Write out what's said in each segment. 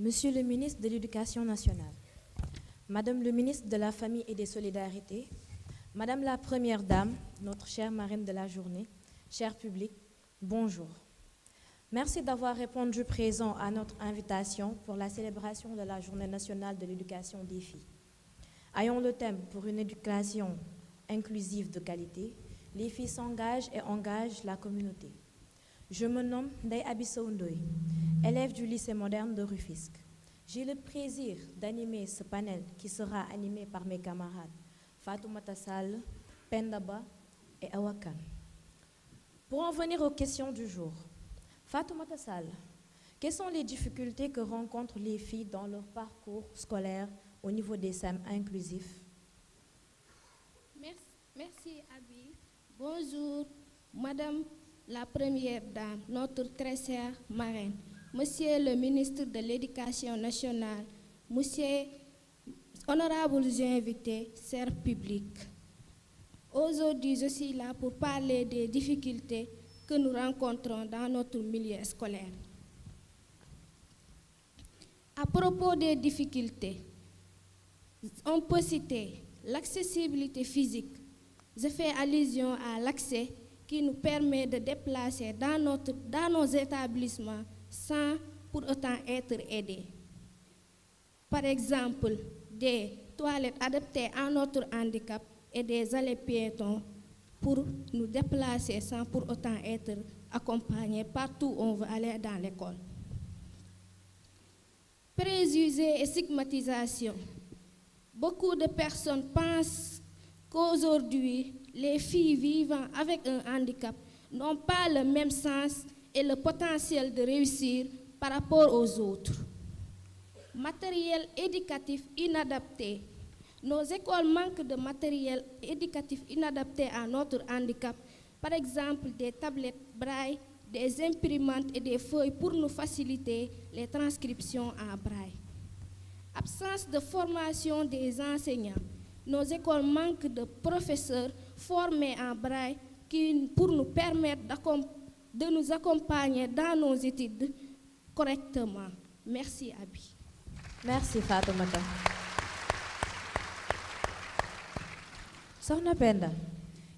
Monsieur le ministre de l'Éducation nationale, Madame le ministre de la Famille et des Solidarités, Madame la Première Dame, notre chère marraine de la journée, cher public, bonjour. Merci d'avoir répondu présent à notre invitation pour la célébration de la Journée nationale de l'éducation des filles. Ayons le thème pour une éducation inclusive de qualité. Les filles s'engagent et engagent la communauté. Je me nomme Ndeye Abissou Ndoye, élève du lycée moderne de Rufisque. J'ai le plaisir d'animer ce panel qui sera animé par mes camarades Fatoumata Sall, Penda Ba et Awa Kane. Pour en venir aux questions du jour, Fatoumata Sall, quelles sont les difficultés que rencontrent les filles dans leur parcours scolaire au niveau des SEM inclusifs? Merci Abi. Bonjour, Madame la Première Dame, notre très chère marraine, Monsieur le ministre de l'Éducation nationale, Monsieur honorables invités, chers publics. Aujourd'hui, je suis là pour parler des difficultés que nous rencontrons dans notre milieu scolaire. À propos des difficultés, on peut citer l'accessibilité physique. Je fais allusion à l'accès qui nous permet de déplacer dans nos établissements sans pour autant être aidés. Par exemple, des toilettes adaptées à notre handicap et des allées piétons pour nous déplacer sans pour autant être accompagnés partout où on veut aller dans l'école. Préjugés et stigmatisation. Beaucoup de personnes pensent qu'aujourd'hui, les filles vivant avec un handicap n'ont pas le même sens et le potentiel de réussir par rapport aux autres. Matériel éducatif inadapté. Nos écoles manquent de matériel éducatif inadapté à notre handicap, par exemple des tablettes braille, des imprimantes et des feuilles pour nous faciliter les transcriptions en braille. Absence de formation des enseignants. Nos écoles manquent de professeurs formés en braille pour nous permettre de nous accompagner dans nos études correctement. Merci Abi. Merci Fatoumata. Soxna Penda,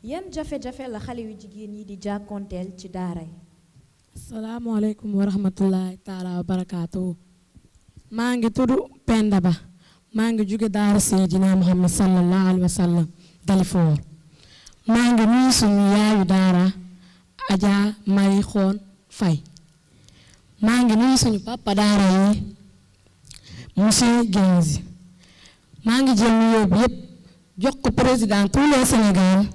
yan jafe-jafe la xale yu jigéen yi di jàkkoonteel ci daara yi? Asalaamaaleykum wa rahmatullahi taala wa barakaatu. maa ngi tudd Penda Ba maa ngi jóge daara Seydina Muhammad sallallahu alayhi wa sallam Dalifort. maa ngi nuyu suñu yaayu daara Adja Marie Xoon Fay. maa ngi nuyu suñu papa daara yi monsieur Genzi. maa ngi jël nuyoo bi yépp jox ko président tout le Sénégal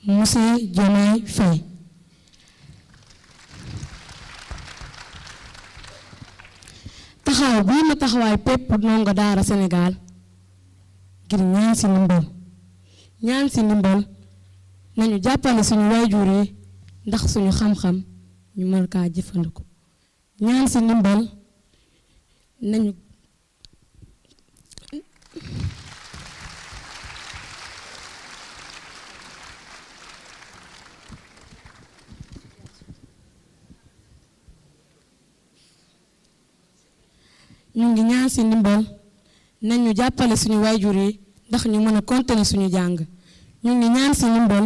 monsieur Diomaye Faye. taxaw bii ma taxawaay pépp ndongo daara Sénégal ngir ñaan si ndimbal nañu jàppale suñu waajur yi ndax suñu xam-xam ñu mën kaa jëfandikoo. ñaan si ndimbal nañu ñu ngi ñaan si ndimbal nañu jàppale suñu waajur yi ndax ñu mën a continuer suñu jàng. ñu ngi ñaan si ndimbal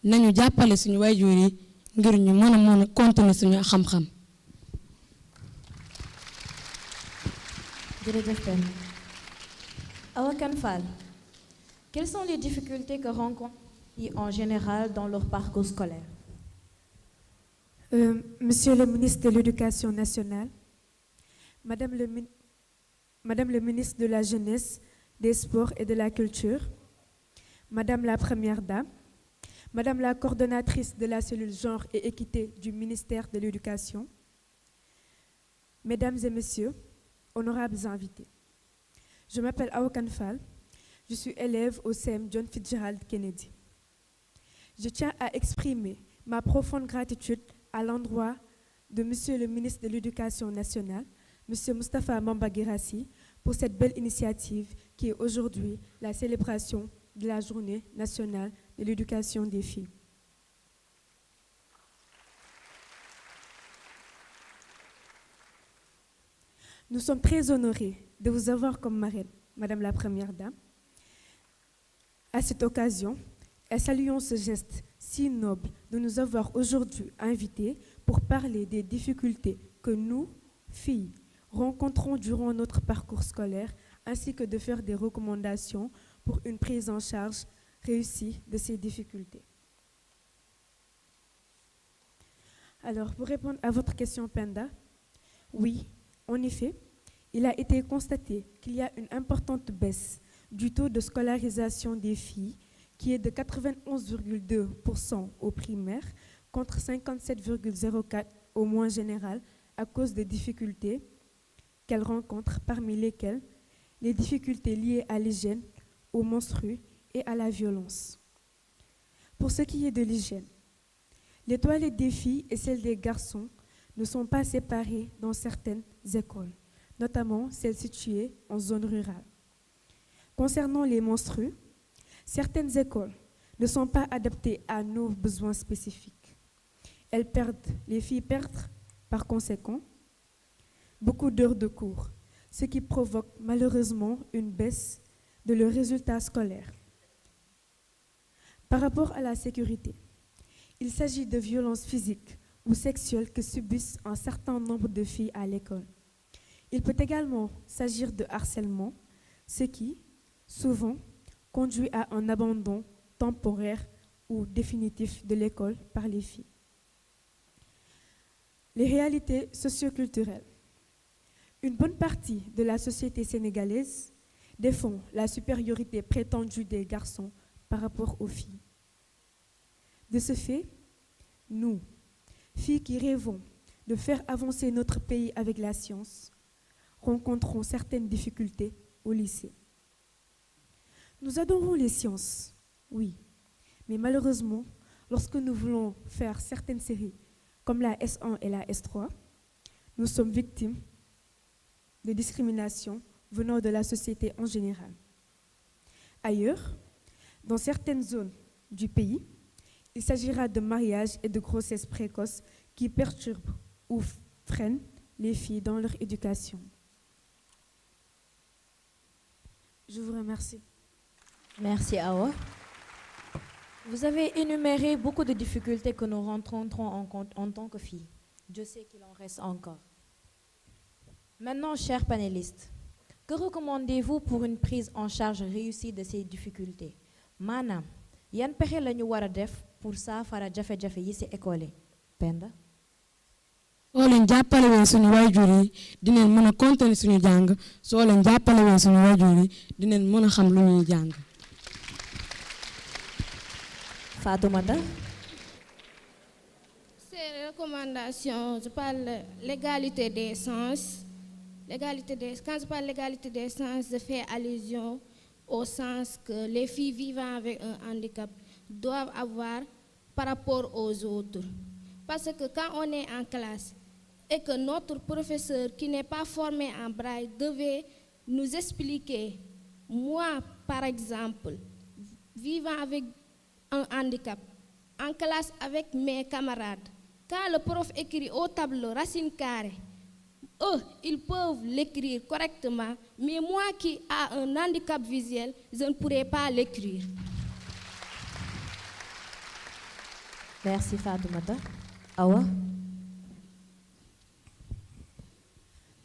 nañu jàppale suñu waajur yi ngir ñu mën a continuer suñu xam-xam. Jërëjëf Penda. Awa Kane Fall, quelles sont les difficultés que rencontrent les filles en général dans leur parcours scolaire? Monsieur le ministre de l'Éducation nationale, Madame le ministre de la Jeunesse, des Sports et de la Culture, Madame la Première Dame, Madame la coordonnatrice de la cellule Genre et Équité du ministère de l'Éducation, Mesdames et Messieurs, honorables invités. Je m'appelle Awa Kane Fall, je suis élève au CEM John Fitzgerald Kennedy. Je tiens à exprimer ma profonde gratitude à l'endroit de Monsieur le ministre de l'Éducation nationale, Monsieur Moustapha Mamba Guirassy, pour cette belle initiative qui est aujourd'hui la célébration de la Journée nationale de l'éducation des filles. Nous sommes très honorés de vous avoir comme marraine, Madame la Première Dame. À cette occasion, et saluons ce geste si noble de nous avoir aujourd'hui invités pour parler des difficultés que nous, filles, rencontrons durant notre parcours scolaire, ainsi que de faire des recommandations pour une prise en charge réussie de ces difficultés. Alors, pour répondre à votre question, Penda, oui, en effet, il a été constaté qu'il y a une importante baisse du taux de scolarisation des filles, qui est de 91,2% au primaire, contre 57,04% au moins général, à cause des difficultés qu'elles rencontrent, parmi lesquelles les difficultés liées à l'hygiène, aux menstrues et à la violence. Pour ce qui est de l'hygiène, les toilettes des filles et celles des garçons ne sont pas séparées dans certaines écoles, notamment celles situées en zone rurale. Concernant les menstrues, certaines écoles ne sont pas adaptées à nos besoins spécifiques. Les filles perdent par conséquent beaucoup d'heures de cours, ce qui provoque malheureusement une baisse de leurs résultats scolaires. Par rapport à la sécurité, il s'agit de violences physiques ou sexuelles que subissent un certain nombre de filles à l'école. Il peut également s'agir de harcèlement, ce qui, souvent, conduit à un abandon temporaire ou définitif de l'école par les filles. Les réalités socioculturelles. Une bonne partie de la société sénégalaise défend la supériorité prétendue des garçons par rapport aux filles. De ce fait, nous, filles qui rêvons de faire avancer notre pays avec la science, rencontrons certaines difficultés au lycée. Nous adorons les sciences, oui, mais malheureusement, lorsque nous voulons faire certaines séries, comme la S1 et la S3, nous sommes victimes de discrimination venant de la société en général. Ailleurs, dans certaines zones du pays, il s'agira de mariages et de grossesses précoces qui perturbent ou freinent les filles dans leur éducation. Je vous remercie. Merci, Awa. Vous avez énuméré beaucoup de difficultés que nous rencontrons en tant que filles. Je sais qu'il en reste encore. Maintenant, chers panélistes, que recommandez-vous pour une prise en charge réussie de ces difficultés? Manam, yan pexe lañu wara def pour saafara jafe-jafe yi ci école yi? Penda? soo leen jàppalewee suñu waajur yi dinañ mën a continuer suñu jàng soo leen jàppalewee suñu waajur yi dinañ mën a xam lu ñuy jàng. Fatoumata? Ces recommandations, je parle l'égalité des sens. Quand je parle l'égalité des sens, je fais allusion au sens que les filles vivant avec un handicap doivent avoir par rapport aux autres. Parce que quand on est en classe et que notre professeur qui n'est pas formé en braille devait nous expliquer, moi par exemple, vivant avec un handicap, en classe avec mes camarades, quand le prof écrit au tableau racine carrée, eux, ils peuvent l'écrire correctement, mais moi qui ai un handicap visuel, je ne pourrais pas l'écrire. Merci Fatoumata. Awa?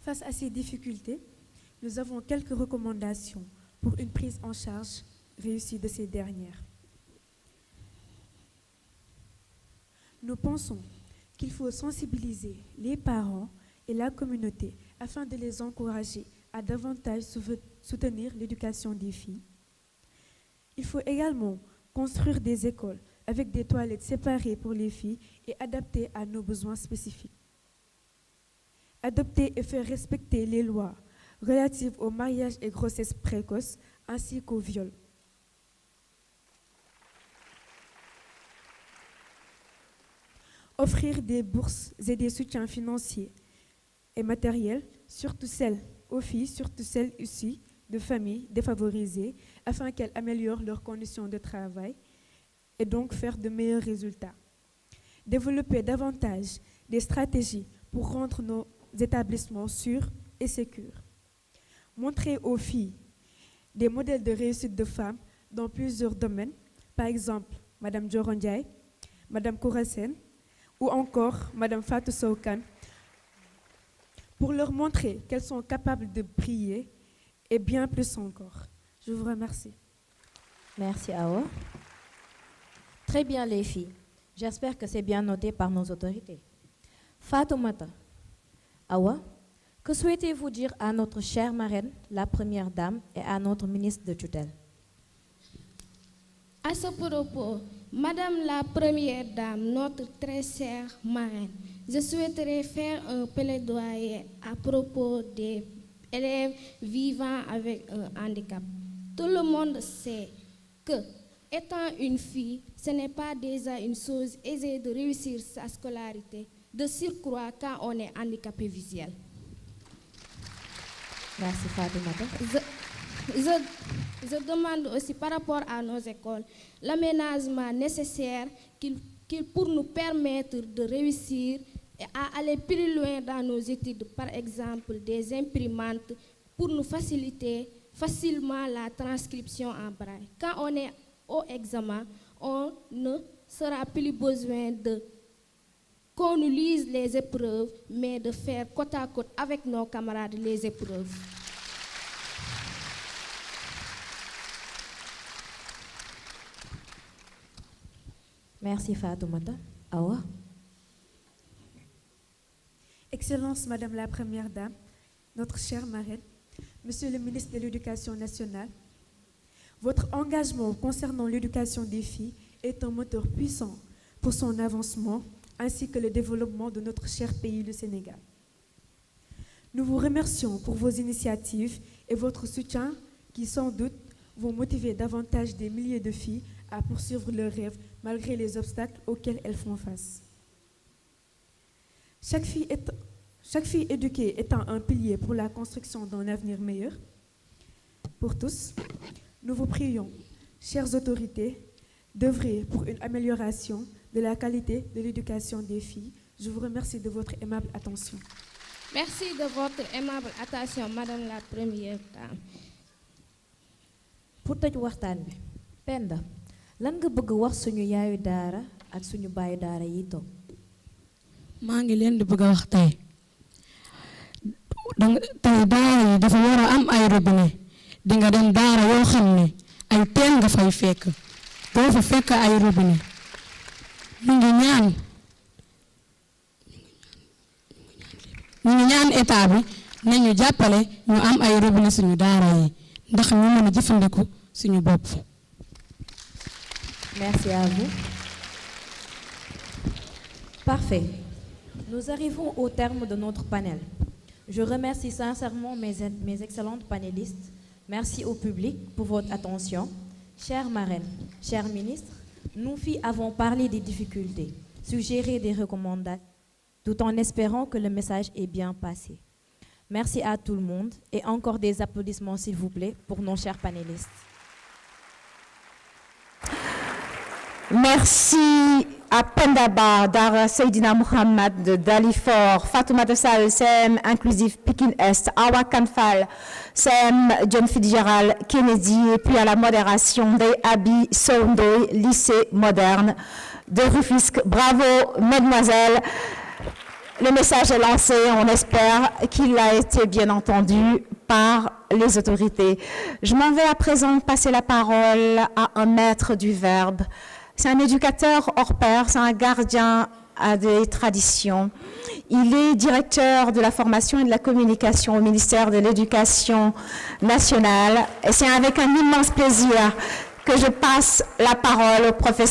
Face à ces difficultés, nous avons quelques recommandations pour une prise en charge réussie de ces dernières. Nous pensons qu'il faut sensibiliser les parents et la communauté afin de les encourager à davantage soutenir l'éducation des filles. Il faut également construire des écoles avec des toilettes séparées pour les filles et adaptées à nos besoins spécifiques. Adopter et faire respecter les lois relatives au mariage et grossesse précoce ainsi qu'au viol. Offrir des bourses et des soutiens financiers et matériels, surtout celles aux filles, surtout celles issues de familles défavorisées, afin qu'elles améliorent leurs conditions de travail et donc faire de meilleurs résultats. Développer davantage des stratégies pour rendre nos établissements sûrs et sécure. Montrer aux filles des modèles de réussite de femmes dans plusieurs domaines, par exemple Madame Dioron Ndiaye, Madame Koura Sène ou encore Madame Fatou Sow Kane, pour leur montrer qu'elles sont capables de briller et bien plus encore. Je vous remercie. Merci, Awa. Très bien, les filles. J'espère que c'est bien noté par nos autorités. Fatoumata, Awa, que souhaitez-vous dire à notre chère marraine, la première dame, et à notre ministre de tutelle? À ce propos, Madame la Première Dame, notre très chère marraine, je souhaiterais faire un plaidoyer à propos des élèves vivant avec un handicap. Tout le monde sait que, étant une fille, ce n'est pas déjà une chose aisée de réussir sa scolarité, de surcroît quand on est handicapé visuel. Merci, Fatoumata. Je demande aussi par rapport à nos écoles l'aménagement nécessaire pour nous permettre de réussir et à aller plus loin dans nos études, par exemple des imprimantes pour nous faciliter facilement la transcription en braille. Quand on est au examen, on ne sera plus besoin qu'on nous lise les épreuves, mais de faire côte à côte avec nos camarades les épreuves. Merci, Fatoumata. Awa. Excellence, Madame la Première Dame, notre chère marraine, Monsieur le ministre de l'Éducation nationale, votre engagement concernant l'éducation des filles est un moteur puissant pour son avancement ainsi que le développement de notre cher pays, le Sénégal. Nous vous remercions pour vos initiatives et votre soutien qui, sans doute, vont motiver davantage des milliers de filles à poursuivre leurs rêves malgré les obstacles auxquels elles font face. Chaque fille éduquée étant un pilier pour la construction d'un avenir meilleur pour tous, nous vous prions, chères autorités, d'œuvrer pour une amélioration de la qualité de l'éducation des filles. Je vous remercie de votre aimable attention. Merci de votre aimable attention, Madame la Première Dame. Pour tëj waxtaan bi, Penda, lan nga bëgg wax suñu yaayu daara ak suñu baayu daara yi toog? maa ngi leen di bëgg a wax tey daara yi dafa war a am ay robinet di nga dem daara yoo xam ne ay teen nga fay fekk doo fa fekk ay robinet ñu ngi ñaan état bi nañu jàppale ñu am ay robinet suñu daara yi ndax ñu mën a jëfandiku suñu bopp. Merci à vous. Parfait. Nous arrivons au terme de notre panel. Je remercie sincèrement mes excellentes panélistes. Merci au public pour votre attention. Chères marraines, chers ministres, nous filles avons parlé des difficultés, suggéré des recommandations, tout en espérant que le message est bien passé. Merci à tout le monde et encore des applaudissements s'il vous plaît pour nos chers panélistes. Merci à Pendaba, Dara Seydina Mohamed de Dalifort, Fatoumata Sall, CM Inclusif Pikine Est, Awa Kanfal, CM John Fitzgerald Kennedy, et puis à la modération des Abi Soundoy, lycée moderne de Rufisque. Bravo, mesdemoiselles. Le message est lancé, on espère qu'il a été bien entendu par les autorités. Je m'en vais à présent passer la parole à un maître du verbe. C'est un éducateur hors pair, c'est un gardien des traditions. Il est directeur de la formation et de la communication au ministère de l'Éducation nationale. Et c'est avec un immense plaisir que je passe la parole au professeur